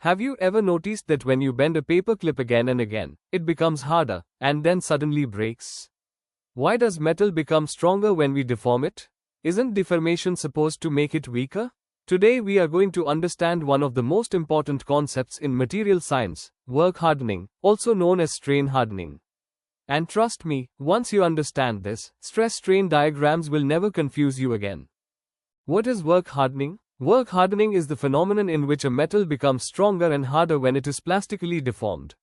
Have you ever noticed that when you bend a paper clip again and again, it becomes harder, and then suddenly breaks? Why does metal become stronger when we deform it? Isn't deformation supposed to make it weaker? Today we are going to understand one of the most important concepts in material science, work hardening, also known as strain hardening. And trust me, once you understand this, stress-strain diagrams will never confuse you again. What is work hardening? Work hardening is the phenomenon in which a metal becomes stronger and harder when it is plastically deformed.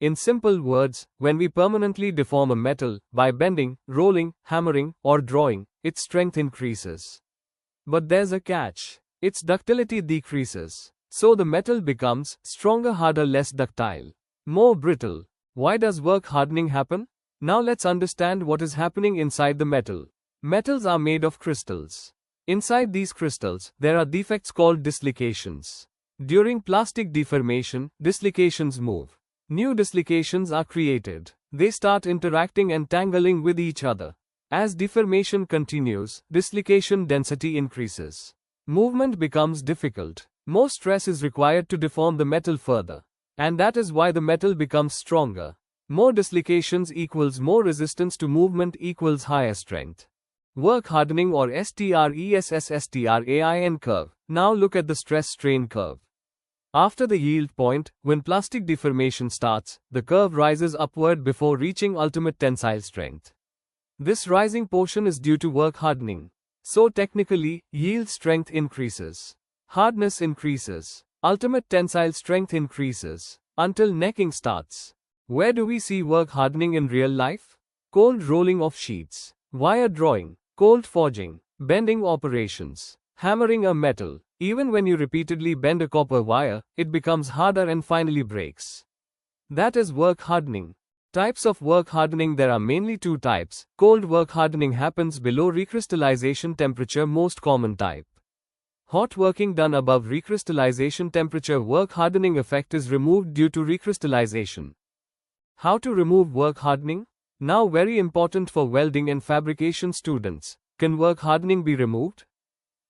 In simple words, when we permanently deform a metal, by bending, rolling, hammering, or drawing, its strength increases. But there's a catch. Its ductility decreases. So the metal becomes stronger, harder, less ductile, more brittle. Why does work hardening happen? Now let's understand what is happening inside the metal. Metals are made of crystals. Inside these crystals, there are defects called dislocations. During plastic deformation, dislocations move. New dislocations are created. They start interacting and tangling with each other. As deformation continues, dislocation density increases. Movement becomes difficult. More stress is required to deform the metal further. And that is why the metal becomes stronger. More dislocations equals more resistance to movement equals higher strength. Work hardening or stress-strain curve. Now look at the stress-strain curve. After the yield point, when plastic deformation starts, the curve rises upward before reaching ultimate tensile strength. This rising portion is due to work hardening. So technically, yield strength increases. Hardness increases. Ultimate tensile strength increases. Until necking starts. Where do we see work hardening in real life? Cold rolling of sheets. Wire drawing. Cold forging, bending operations, hammering a metal. Even when you repeatedly bend a copper wire, it becomes harder and finally breaks. That is work hardening. Types of work hardening. There are mainly two types. Cold work hardening happens below recrystallization temperature, most common type. Hot working done above recrystallization temperature. Work hardening effect is removed due to recrystallization. How to remove work hardening? Now very important for welding and fabrication students. Can work hardening be removed?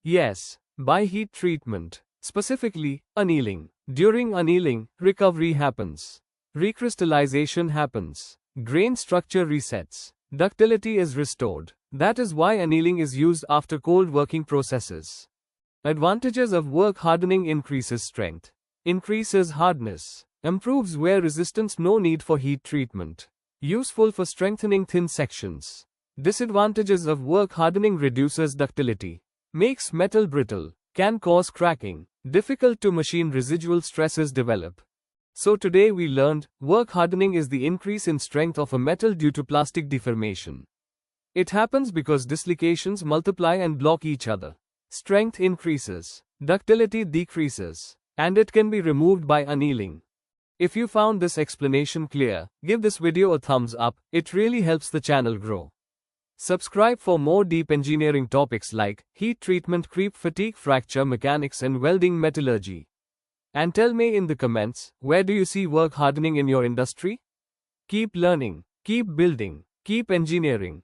Yes, by heat treatment. Specifically, annealing. During annealing, recovery happens. Recrystallization happens. Grain structure resets. Ductility is restored. That is why annealing is used after cold working processes. Advantages of work hardening: increases strength, increases hardness, improves wear resistance, no need for heat treatment. Useful for strengthening thin sections. Disadvantages of work hardening: reduces ductility, makes metal brittle, can cause cracking, difficult to machine, residual stresses develop. So today we learned, work hardening is the increase in strength of a metal due to plastic deformation. It happens because dislocations multiply and block each other. Strength increases, ductility decreases, and it can be removed by annealing. If you found this explanation clear, give this video a thumbs up, it really helps the channel grow. Subscribe for more deep engineering topics like heat treatment, creep, fatigue, fracture mechanics and welding metallurgy. And tell me in the comments, where do you see work hardening in your industry? Keep learning, keep building, keep engineering.